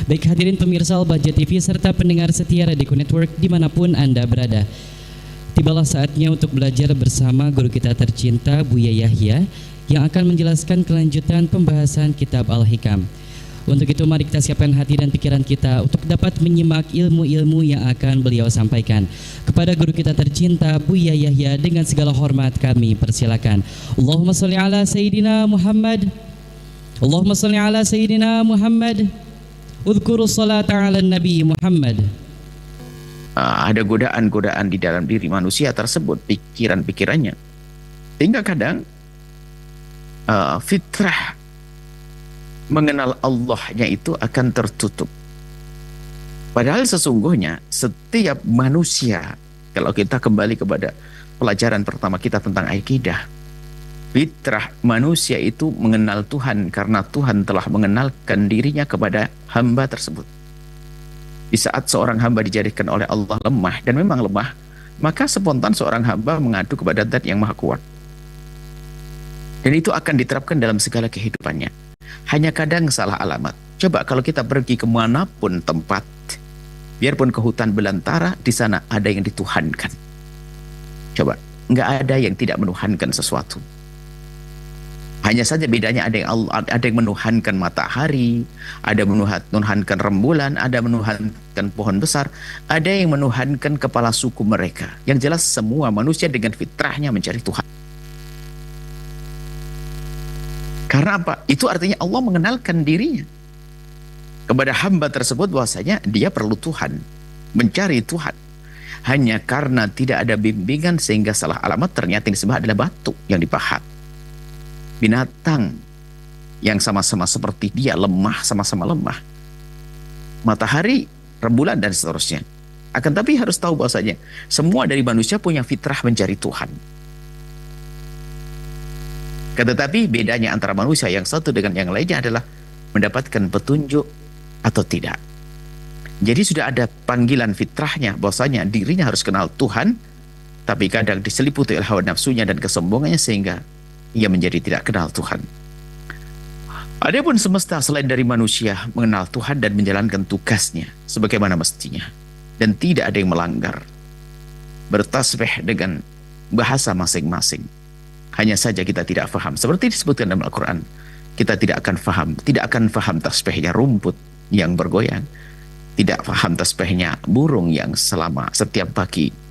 Baik hadirin pemirsa Al-Bahjah TV serta pendengar setia Radio Network dimanapun Anda berada. Tibalah saatnya untuk belajar bersama guru kita tercinta Buya Yahya yang akan menjelaskan kelanjutan pembahasan kitab Al-Hikam. Untuk itu mari kita siapkan hati dan pikiran kita untuk dapat menyimak ilmu-ilmu yang akan beliau sampaikan. Kepada guru kita tercinta Buya Yahya dengan segala hormat kami persilakan. Allahumma sholli ala Sayyidina Muhammad. Allahumma sholli ala Sayyidina Muhammad. Udhkuru salata ala Nabi Muhammad. Ada godaan-godaan di dalam diri manusia tersebut, pikiran-pikirannya, sehingga kadang fitrah mengenal Allahnya itu akan tertutup. Padahal sesungguhnya setiap manusia, kalau kita kembali kepada pelajaran pertama kita tentang akidah, fitrah manusia itu mengenal Tuhan karena Tuhan telah mengenalkan dirinya kepada hamba tersebut. Di saat seorang hamba dijadikan oleh Allah lemah, dan memang lemah, maka spontan seorang hamba mengadu kepada Zat yang Maha Kuat. Dan itu akan diterapkan dalam segala kehidupannya. Hanya kadang salah alamat. Coba kalau kita pergi kemanapun tempat, biarpun ke hutan belantara, di sana ada yang dituhankan. Coba, nggak ada yang tidak menuhankan sesuatu. Hanya saja bedanya ada yang menuhankan matahari, ada menuhankan rembulan, ada menuhankan pohon besar, ada yang menuhankan kepala suku mereka. Yang jelas semua manusia dengan fitrahnya mencari Tuhan. Karena apa? Itu artinya Allah mengenalkan dirinya kepada hamba tersebut bahwasanya dia perlu Tuhan, mencari Tuhan. Hanya karena tidak ada bimbingan sehingga salah alamat, ternyata yang disembah adalah batu yang dipahat. Binatang yang sama-sama seperti dia lemah, sama-sama lemah. Matahari, rembulan dan seterusnya. Akan tapi harus tahu bahwasanya semua dari manusia punya fitrah mencari Tuhan. Tetapi bedanya antara manusia yang satu dengan yang lainnya adalah mendapatkan petunjuk atau tidak. Jadi sudah ada panggilan fitrahnya bahwasanya dirinya harus kenal Tuhan, tapi kadang diseliputi oleh hawa nafsunya dan kesombongannya sehingga ia menjadi tidak kenal Tuhan. Adapun semesta selain dari manusia mengenal Tuhan dan menjalankan tugasnya sebagaimana mestinya, dan tidak ada yang melanggar, bertasbih dengan bahasa masing-masing. Hanya saja kita tidak faham, seperti disebutkan dalam Al-Quran, kita tidak akan faham tasbihnya rumput yang bergoyang, tidak faham tasbihnya burung yang selama setiap pagi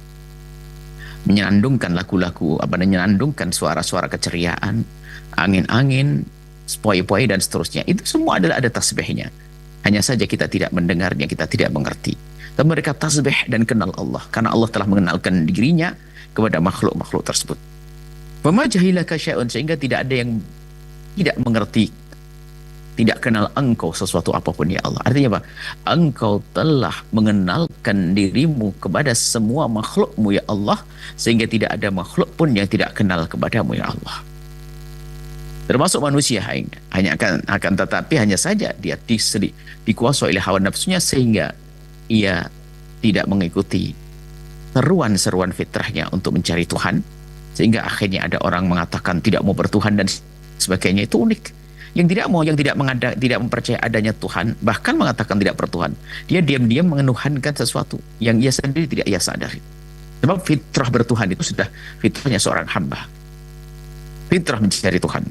menyenandungkan lagu-lagu, menyenandungkan suara-suara keceriaan, angin-angin, sepoi-poi dan seterusnya. Itu semua adalah ada tasbihnya. Hanya saja kita tidak mendengarnya, kita tidak mengerti. Tapi mereka tasbih dan kenal Allah, karena Allah telah mengenalkan dirinya kepada makhluk-makhluk tersebut. Wama jahilaka syai'un, sehingga tidak ada yang tidak mengerti, tidak kenal engkau sesuatu apapun ya Allah. Artinya apa? Engkau telah mengenalkan dirimu kepada semua makhlukmu ya Allah, sehingga tidak ada makhluk pun yang tidak kenal kepadamu ya Allah. Termasuk manusia, hanya akan tetapi hanya saja dia dikuasai oleh hawa nafsunya sehingga ia tidak mengikuti seruan-seruan fitrahnya untuk mencari Tuhan, sehingga akhirnya ada orang mengatakan tidak mau bertuhan dan sebagainya. Itu unik. Yang tidak mempercayai adanya Tuhan, bahkan mengatakan tidak bertuhan, dia diam-diam menuhankan sesuatu yang ia sendiri tidak ia sadari. Sebab fitrah bertuhan itu sudah fitrahnya seorang hamba, fitrah mencari Tuhan,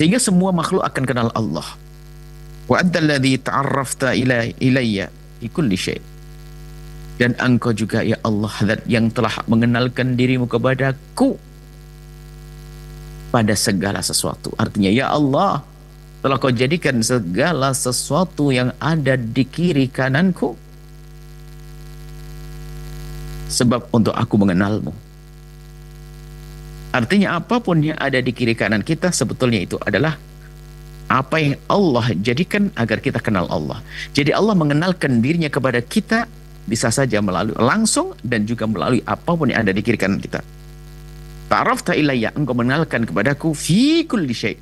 sehingga semua makhluk akan kenal Allah. Wa adzalladzi ta'arrafta ilayya fi kulli syai', dan engkau juga ya Allah Zat yang telah mengenalkan dirimu kepadaku pada segala sesuatu. Artinya ya Allah, telah kau jadikan segala sesuatu yang ada di kiri kananku sebab untuk aku mengenalmu. Artinya apapun yang ada di kiri kanan kita sebetulnya itu adalah apa yang Allah jadikan agar kita kenal Allah. Jadi Allah mengenalkan dirinya kepada kita bisa saja melalui langsung dan juga melalui apapun yang ada di kiri kanan kita. Ta'arafta ilayya, engkau mengenalkan kepadaku fi kulli syai',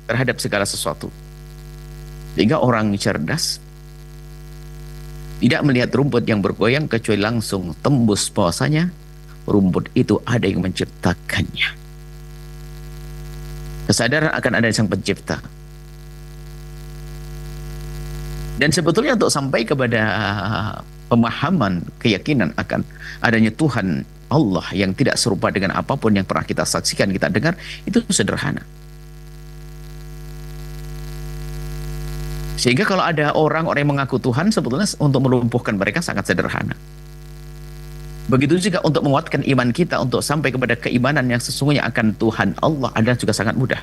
terhadap segala sesuatu. Sehingga orang cerdas tidak melihat rumput yang bergoyang kecuali langsung tembus bahwasanya rumput itu ada yang menciptakannya. Kesadaran akan ada sang pencipta. Dan sebetulnya untuk sampai kepada pemahaman, keyakinan akan adanya Tuhan Allah yang tidak serupa dengan apapun yang pernah kita saksikan, kita dengar, itu sederhana. Sehingga kalau ada orang-orang yang mengaku Tuhan, sebetulnya untuk melumpuhkan mereka sangat sederhana. Begitu juga untuk menguatkan iman kita, untuk sampai kepada keimanan yang sesungguhnya akan Tuhan Allah adalah juga sangat mudah.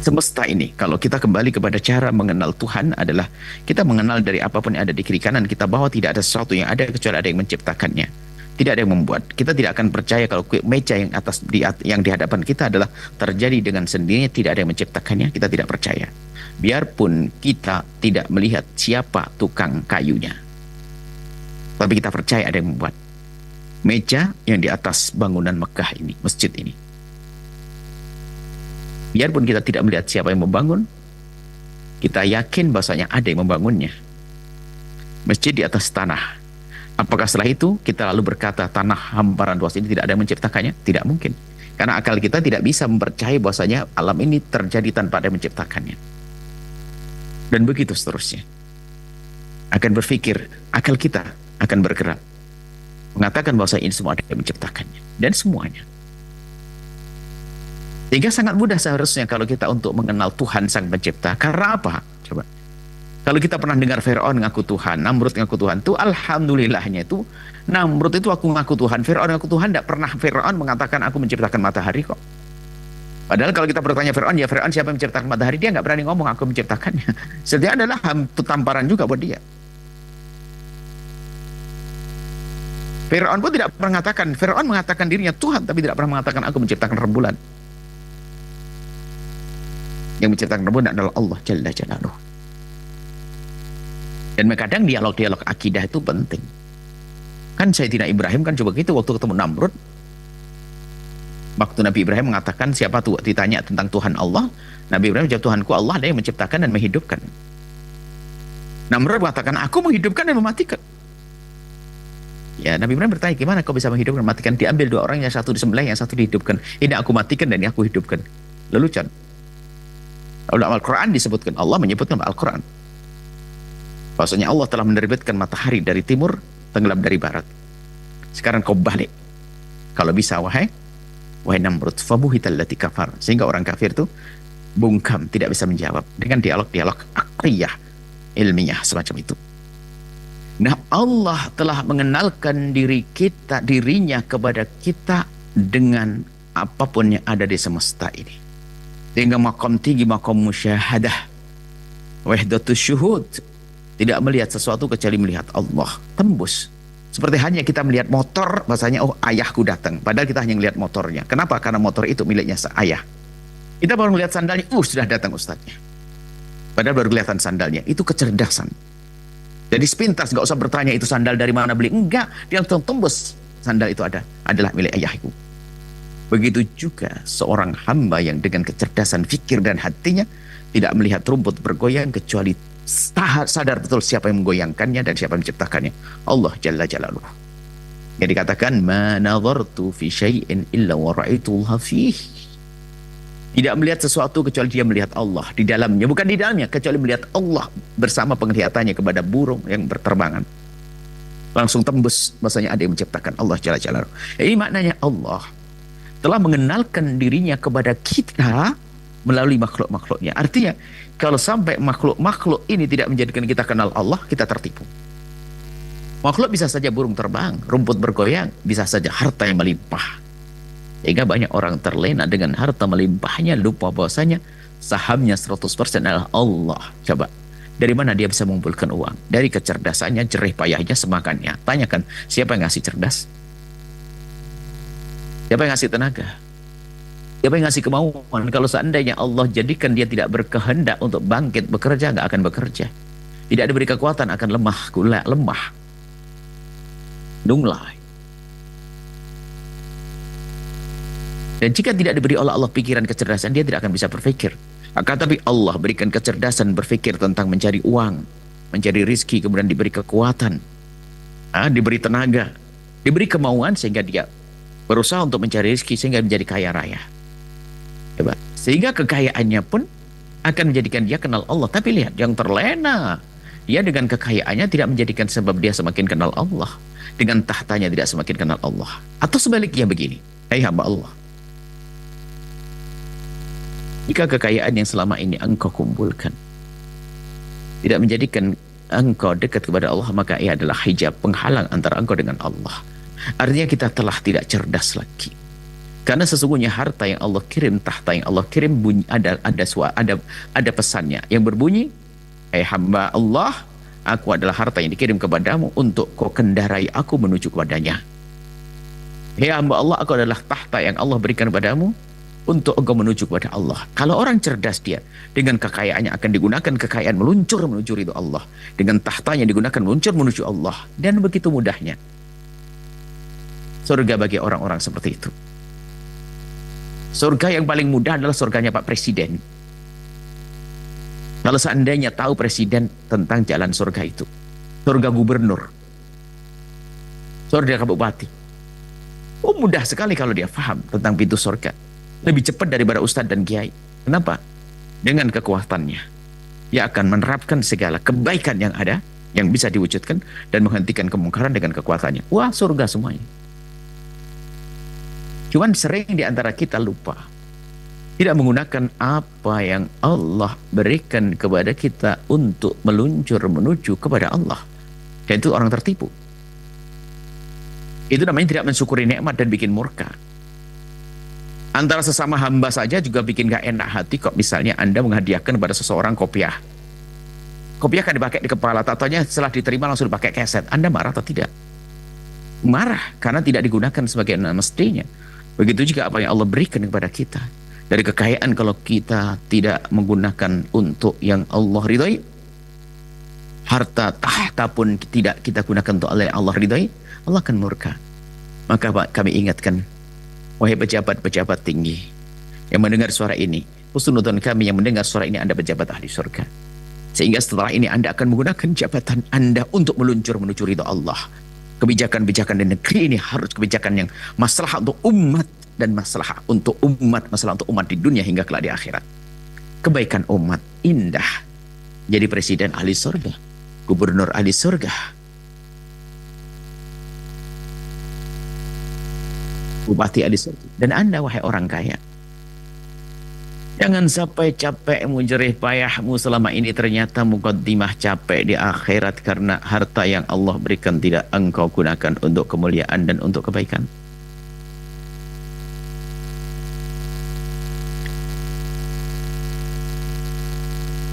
Semesta ini, kalau kita kembali kepada cara mengenal Tuhan adalah kita mengenal dari apapun yang ada di kiri kanan kita, bahwa tidak ada sesuatu yang ada kecuali ada yang menciptakannya. Tidak ada yang membuat. Kita tidak akan percaya kalau meja yang yang di hadapan kita adalah terjadi dengan sendirinya, tidak ada yang menciptakannya. Kita tidak percaya. Biarpun kita tidak melihat siapa tukang kayunya, tapi kita percaya ada yang membuat meja yang di atas bangunan Mekah ini, masjid ini. Biarpun kita tidak melihat siapa yang membangun, kita yakin bahasanya ada yang membangunnya. Masjid di atas tanah. Apakah setelah itu kita lalu berkata tanah hamparan luas ini tidak ada yang menciptakannya? Tidak mungkin. Karena akal kita tidak bisa mempercayai bahwasanya alam ini terjadi tanpa ada yang menciptakannya. Dan begitu seterusnya. Akan berpikir, akal kita akan bergerak. Mengatakan bahwa ini semua ada yang menciptakannya. Dan semuanya. Sehingga sangat mudah seharusnya kalau kita untuk mengenal Tuhan Sang Pencipta. Karena apa? Coba. Kalau kita pernah dengar Fir'aun ngaku Tuhan, Namrud ngaku Tuhan, itu alhamdulillahnya itu, Namrud itu aku ngaku Tuhan, Fir'aun ngaku Tuhan, tidak pernah Fir'aun mengatakan aku menciptakan matahari kok. Padahal kalau kita bertanya Fir'aun, ya Fir'aun siapa yang menciptakan matahari? Dia nggak berani ngomong aku menciptakannya. Sebenarnya adalah tamparan juga buat dia. Fir'aun pun tidak pernah mengatakan, Fir'aun mengatakan dirinya Tuhan, tapi tidak pernah mengatakan aku menciptakan rembulan. Yang menciptakan rembulan adalah Allah Jalla Jalaluhu. Dan kadang dialog-dialog akidah itu penting. Kan Sayyidina Ibrahim kan coba gitu waktu ketemu Namrud. Waktu Nabi Ibrahim mengatakan siapa tuh, ditanya tentang Tuhan Allah, Nabi Ibrahim jawab Tuhanku Allah, ada yang menciptakan dan menghidupkan. Namrud mengatakan aku menghidupkan dan mematikan. Ya, Nabi Ibrahim bertanya gimana kau bisa menghidupkan dan mematikan? Diambil dua orang, yang satu disembelih, yang satu dihidupkan. Ini aku matikan dan ini aku hidupkan. Lelucon. Dalam Al-Quran disebutkan, Allah menyebutkan Al-Quran bahwasanya Allah telah menerbitkan matahari dari timur, tenggelam dari barat. Sekarang kau balik, kalau bisa wahai Namrud, fabuhital lati kafar. Sehingga orang kafir itu bungkam, tidak bisa menjawab dengan dialog-dialog akliyah, ilmiah semacam itu. Nah, Allah telah mengenalkan dirinya kepada kita dengan apapun yang ada di semesta ini. Sehingga makom tinggi, makom musyahadah, wahdatus syuhud, tidak melihat sesuatu kecuali melihat Allah, tembus. Seperti hanya kita melihat motor, bahasanya oh ayahku datang, padahal kita hanya melihat motornya. Kenapa? Karena motor itu miliknya ayah. Kita baru melihat sandalnya, sudah datang ustadznya, padahal baru kelihatan sandalnya. Itu kecerdasan. Jadi sepintas, nggak usah bertanya itu sandal dari mana beli, enggak, dia langsung tembus sandal itu adalah milik ayahku. Begitu juga seorang hamba yang dengan kecerdasan fikir dan hatinya tidak melihat rumput bergoyang kecuali sadar betul siapa yang menggoyangkannya dan siapa yang menciptakannya, Allah Jalla Jalaluhu. Yang dikatakan ma nadhartu fi syai'in illa wa ra'aitullaha fihi. Tidak melihat sesuatu kecuali dia melihat Allah di dalamnya, bukan di dalamnya, kecuali melihat Allah bersama penglihatannya kepada burung yang berterbangan. Langsung tembus bahasanya ada yang menciptakan, Allah Jalla Jalaluhu. Ini maknanya Allah telah mengenalkan dirinya kepada kita melalui makhluk-makhluknya. Artinya, kalau sampai makhluk-makhluk ini tidak menjadikan kita kenal Allah, kita tertipu. Makhluk bisa saja burung terbang, rumput bergoyang, bisa saja harta yang melimpah. Sehingga banyak orang terlena dengan harta melimpahnya, lupa bahwasanya sahamnya 100% adalah Allah. Coba, dari mana dia bisa mengumpulkan uang? Dari kecerdasannya, jerih payahnya, semakannya. Tanyakan, siapa yang ngasih cerdas? Siapa yang ngasih tenaga? Siapa yang ngasih kemauan? Kalau seandainya Allah jadikan dia tidak berkehendak untuk bangkit bekerja, nggak akan bekerja. Tidak diberi kekuatan, akan lemah, lemah, lunglai. Dan jika tidak diberi oleh Allah pikiran kecerdasan, dia tidak akan bisa berpikir. Akan tapi Allah berikan kecerdasan berpikir tentang mencari uang, mencari rizki, kemudian diberi kekuatan, diberi tenaga, diberi kemauan sehingga dia berusaha untuk mencari rezeki sehingga menjadi kaya raya. Hebat. Sehingga kekayaannya pun akan menjadikan dia kenal Allah. Tapi lihat, yang terlena, dia dengan kekayaannya tidak menjadikan sebab dia semakin kenal Allah. Dengan tahtanya tidak semakin kenal Allah. Atau sebaliknya begini, hai hamba Allah, jika kekayaan yang selama ini engkau kumpulkan tidak menjadikan engkau dekat kepada Allah, maka ia adalah hijab penghalang antara engkau dengan Allah. Artinya kita telah tidak cerdas lagi. Karena sesungguhnya harta yang Allah kirim, tahta yang Allah kirim, bunyi, ada pesannya yang berbunyi, hai hamba Allah, aku adalah harta yang dikirim kepadamu untuk kau kendarai aku menuju kepadanya. Hai hamba Allah, aku adalah tahta yang Allah berikan kepadamu untuk engkau menuju kepada Allah. Kalau orang cerdas, dia dengan kekayaannya akan digunakan kekayaan meluncur menuju ridho Allah, dengan tahtanya digunakan meluncur menuju Allah, dan begitu mudahnya surga bagi orang-orang seperti itu. Surga yang paling mudah adalah surganya Pak Presiden. Kalau seandainya tahu Presiden tentang jalan surga itu, surga gubernur, surga kabupaten, mudah sekali kalau dia paham tentang pintu surga. Lebih cepat daripada ustadz dan kiai. Kenapa? Dengan kekuatannya, dia akan menerapkan segala kebaikan yang ada, yang bisa diwujudkan, dan menghentikan kemungkaran dengan kekuatannya. Wah, surga semuanya. Cuman sering di antara kita lupa, tidak menggunakan apa yang Allah berikan kepada kita untuk meluncur menuju kepada Allah. Dan itu orang tertipu. Itu namanya tidak mensyukuri nikmat dan bikin murka. Antara sesama hamba saja juga bikin gak enak hati kok. Misalnya Anda menghadiahkan kepada seseorang kopiah. Kopiah kan dipakai di kepala, tatonya setelah diterima langsung dipakai keset. Anda marah atau tidak? Marah, karena tidak digunakan sebagai mestinya. Begitu juga apa yang Allah berikan kepada kita. Dari kekayaan, kalau kita tidak menggunakan untuk yang Allah ridhoi, harta tahta pun tidak kita gunakan untuk Allah ridhoi, Allah akan murka. Maka Pak, kami ingatkan, wahai pejabat-pejabat tinggi yang mendengar suara ini, husnudon kami yang mendengar suara ini, Anda pejabat ahli surga. Sehingga setelah ini Anda akan menggunakan jabatan Anda untuk meluncur menuju ridha Allah. Kebijakan-kebijakan di negeri ini harus kebijakan yang masalah untuk umat, dan masalah untuk umat di dunia hingga kelak di akhirat. Kebaikan umat indah. Jadi presiden ahli surga, gubernur ahli surga, bupati ahli surga. Dan Anda wahai orang kaya, jangan sampai capekmu, jerih payahmu selama ini ternyata mukaddimah capek di akhirat karena harta yang Allah berikan tidak engkau gunakan untuk kemuliaan dan untuk kebaikan.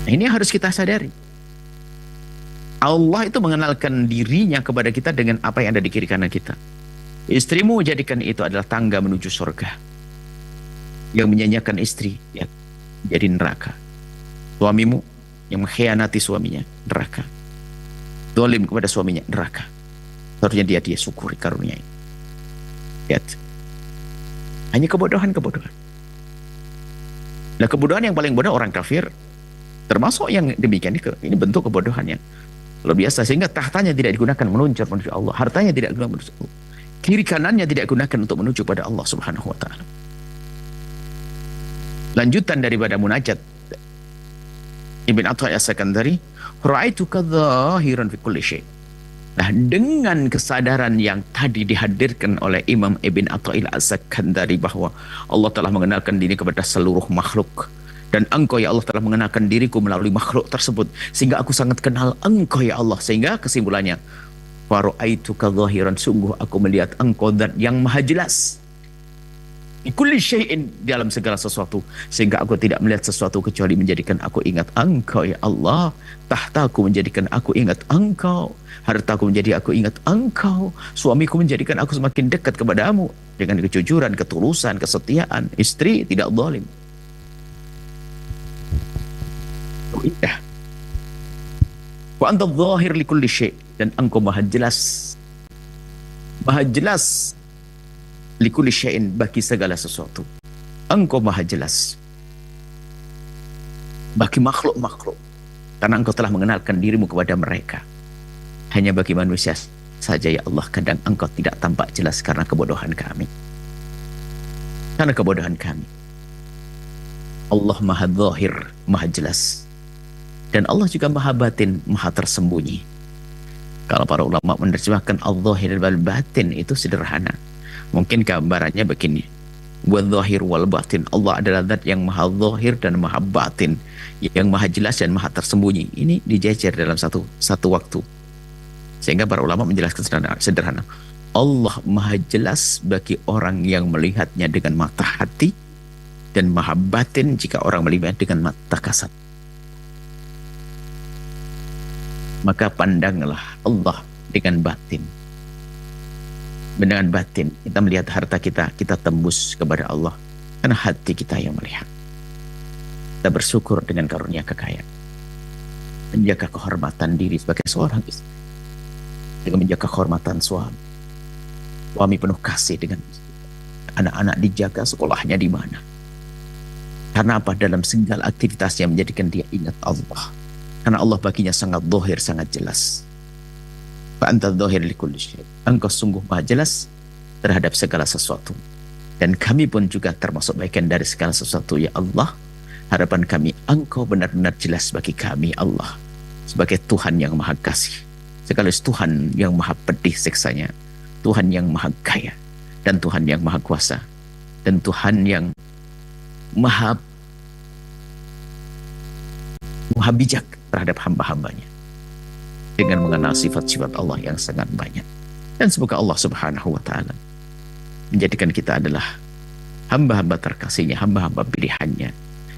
Ini harus kita sadari. Allah itu mengenalkan dirinya kepada kita dengan apa yang ada di kiri kanan kita. Istrimu jadikan itu adalah tangga menuju surga. Yang menyanyiakan istri, ya, jadi neraka. Suamimu yang mengkhianati suaminya, neraka. Zalim kepada suaminya, neraka. Seharusnya dia syukuri karunia ini. Lihat. Hanya kebodohan-kebodohan. Nah, kebodohan yang paling bodoh orang kafir, termasuk yang demikian itu. Ini bentuk kebodohannya luar biasa, sehingga tahtanya tidak digunakan meluncur menuju Allah, hartanya tidak digunakan menuju Allah, kiri kanannya tidak digunakan untuk menuju pada Allah Subhanahu wa ta'ala. Lanjutan daripada munajat Ibn Athaillah As-Sakandari, ra'aituka dhahiran fi kulli syai'. Nah, dengan kesadaran yang tadi dihadirkan oleh Imam Ibn Athaillah As-Sakandari bahwa Allah telah mengenalkan diri kepada seluruh makhluk, dan engkau ya Allah telah mengenalkan diriku melalui makhluk tersebut, sehingga aku sangat kenal engkau ya Allah. Sehingga kesimpulannya, fara'aituka dhahiran, sungguh aku melihat engkau zat yang maha jelas di kulli syai'in, dalam segala sesuatu, sehingga aku tidak melihat sesuatu kecuali menjadikan aku ingat engkau ya Allah. Tahtaku menjadikan aku ingat engkau, hartaku menjadi aku ingat engkau, suamiku menjadikan aku semakin dekat kepadamu dengan kejujuran, ketulusan, kesetiaan, istri tidak zalim. Indah. Wa anta dhahir li kulli syai', dan engkau maha jelas li kulli syai'in, bagi segala sesuatu. Engkau maha jelas bagi makhluk-makhluk, karena engkau telah mengenalkan dirimu kepada mereka. Hanya bagi manusia saja ya Allah, kadang engkau tidak tampak jelas karena kebodohan kami. Allah maha zahir, maha jelas. Dan Allah juga maha batin, maha tersembunyi. Kalau para ulama menerjemahkan al-zahir wal batin itu sederhana. Mungkin gambarannya begini. Wal-zahir wal batin. Allah adalah zat yang maha zahir dan maha batin, yang maha jelas dan maha tersembunyi. Ini dijejer dalam satu waktu. Sehingga para ulama menjelaskan sederhana. Allah maha jelas bagi orang yang melihatnya dengan mata hati, dan maha batin jika orang melihat dengan mata kasat. Maka pandanglah Allah dengan batin. Dengan batin kita melihat harta kita, kita tembus kepada Allah karena hati kita yang melihat. Kita bersyukur dengan karunia kekayaan, menjaga kehormatan diri sebagai seorang istri, juga menjaga kehormatan suami. Suami penuh kasih dengan istri. Anak-anak dijaga sekolahnya di mana. Karena apa? Dalam segala aktivitasnya menjadikan dia ingat Allah. Karena Allah baginya sangat zahir, sangat jelas. Fa anta zahir li kulli syai. Engkau sungguh maha jelas terhadap segala sesuatu. Dan kami pun juga termasuk bagian dari segala sesuatu, ya Allah. Harapan kami engkau benar-benar jelas bagi kami, Allah, sebagai Tuhan yang maha kasih, sekaligus Tuhan yang maha pedih siksanya, Tuhan yang maha kaya, dan Tuhan yang maha kuasa, dan Tuhan yang maha bijak terhadap hamba-hambanya dengan mengenal sifat-sifat Allah yang sangat banyak. Dan semoga Allah subhanahu wa ta'ala menjadikan kita adalah hamba-hamba terkasihnya, hamba-hamba pilihannya.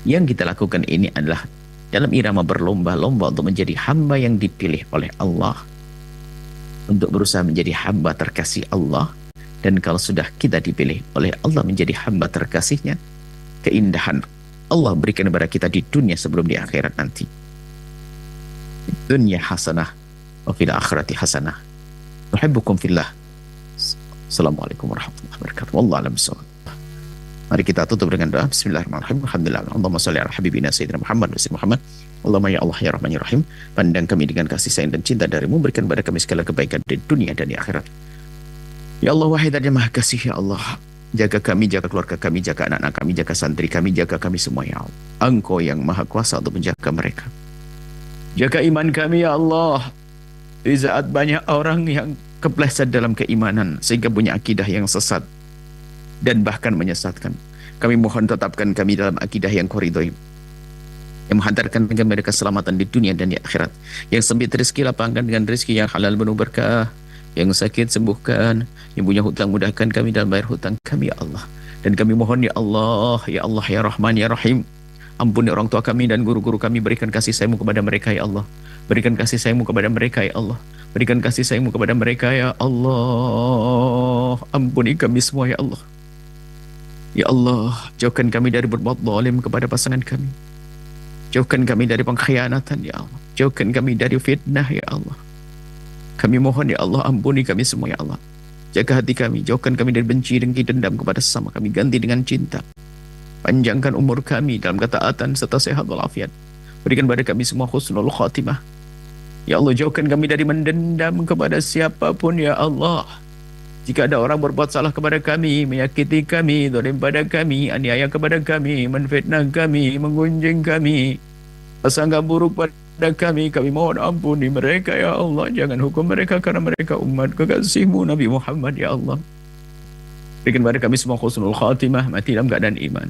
Yang kita lakukan ini adalah dalam irama berlomba-lomba untuk menjadi hamba yang dipilih oleh Allah, untuk berusaha menjadi hamba terkasih Allah. Dan kalau sudah kita dipilih oleh Allah menjadi hamba terkasihnya, keindahan Allah berikan kepada kita di dunia sebelum di akhirat nanti. Dunia hasanah wa fil akhirati hasanah. Uhibbukum fillah. Assalamualaikum warahmatullahi wabarakatuh. Wallahu a'lam bishawab. Mari kita tutup dengan doa. Bismillahirrahmanirrahim. Alhamdulillah. Allahumma shalli ala habibina sayyidina Muhammad wa sallim Muhammad. Allahumma ya Allah ya Rahman ya Rahim. Pandang kami dengan kasih sayang dan cinta darimu. Berikan kepada kami segala kebaikan di dunia dan di akhirat. Ya Allah, wahid dan maha kasih, ya Allah. Jaga kami, jaga keluarga kami, jaga anak-anak kami, jaga santri kami, jaga kami semua, ya Allah. Engkau yang maha kuasa untuk menjaga mereka. Jaga iman kami, ya Allah. Di saat banyak orang yang kepleset dalam keimanan sehingga punya akidah yang sesat dan bahkan menyesatkan, kami mohon tetapkan kami dalam akidah yang koridoi, yang menghantarkan kami pada keselamatan di dunia dan di akhirat. Yang sempit rezeki lapangkan dengan rezeki yang halal penuh berkah, yang sakit sembuhkan, yang punya hutang mudahkan kami dalam bayar hutang kami, ya Allah. Dan kami mohon, ya Allah, ya Allah, ya Rahman, ya Rahim, ampuni orang tua kami dan guru-guru kami. Berikan kasih sayang-Mu kepada mereka, ya Allah. Berikan kasih sayang-Mu kepada mereka, ya Allah. Berikan kasih sayang-Mu kepada mereka, ya Allah. Ampuni kami semua, ya Allah. Ya Allah, jauhkan kami dari berbuat zalim kepada pasangan kami. Jauhkan kami dari pengkhianatan, ya Allah. Jauhkan kami dari fitnah, ya Allah. Kami mohon, ya Allah, ampuni kami semua, ya Allah. Jaga hati kami, jauhkan kami dari benci, dengki, dendam kepada sesama kami. Ganti dengan cinta. Panjangkan umur kami dalam ketaatan serta sehat walafiat. Berikan pada kami semua husnul khatimah. Ya Allah, jauhkan kami dari mendendam kepada siapapun, ya Allah. Jika ada orang berbuat salah kepada kami, menyakiti kami, zalim pada kami, aniaya kepada kami, menfitnah kami, menggunjing kami, prasangka buruk pada kami mohon ampuni mereka, ya Allah. Jangan hukum mereka karena mereka umat kekasih-Mu Nabi Muhammad, ya Allah. Berikan pada kami semua husnul khatimah, mati dalam keadaan iman.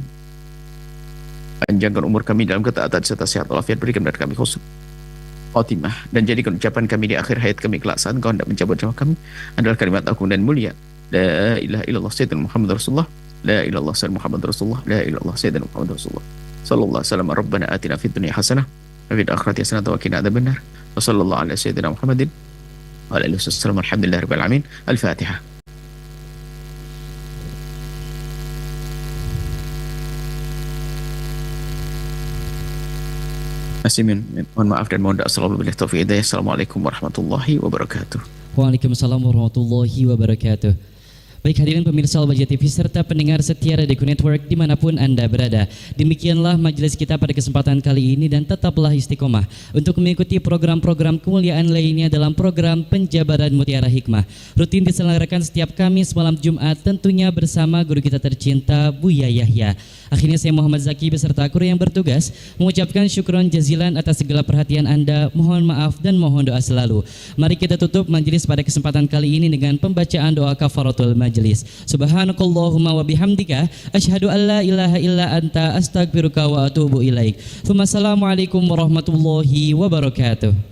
Panjangkan umur kami dalam ketaatan serta sehat walafiat. Berikan pada kami husnul khatimah, dan jadikan ucapan kami di akhir hayat kami kelak saat Engkau hendak mencabut nyawa kami adalah kalimat agung dan mulia, la ilaha illallah sayyidina Muhammad Rasulullah, la ilaha illallah sayyidina Muhammad Rasulullah, la ilaha illallah sayyidina Muhammad Rasulullah. Sallallahu alaihi wasallam. Rabbana atina fid dunya hasanah wa fil akhirati hasanah wa qina adzabannar. Wa sallallahu ala sayyidina Muhammadin wa ala alihi wasallam. Alhamdulillahirabbil alamin. Al-Fatihah. Mohon maaf dan mohon doa selalu bila taufiq hidayah. Assalamualaikum warahmatullahi wabarakatuh. Waalaikumsalam warahmatullahi wabarakatuh. Baik hadirin pemirsa Al-Bahjah TV serta pendengar setia Radio Network dimanapun Anda berada. Demikianlah majelis kita pada kesempatan kali ini dan tetaplah istiqomah untuk mengikuti program-program kemuliaan lainnya dalam program Penjabaran Mutiara Hikmah. Rutin diselenggarakan setiap Kamis malam Jumat tentunya bersama guru kita tercinta Buya Yahya. Akhirnya saya Muhammad Zaki beserta kru yang bertugas mengucapkan syukron jazilan atas segala perhatian Anda. Mohon maaf dan mohon doa selalu. Mari kita tutup majelis pada kesempatan kali ini dengan pembacaan doa kafaratul majelis. Subhanakallahumma wa bihamdika asyhadu an la ilaha illa anta astaghfiruka wa atubu ilaik. Assalamualaikum warahmatullahi wabarakatuh.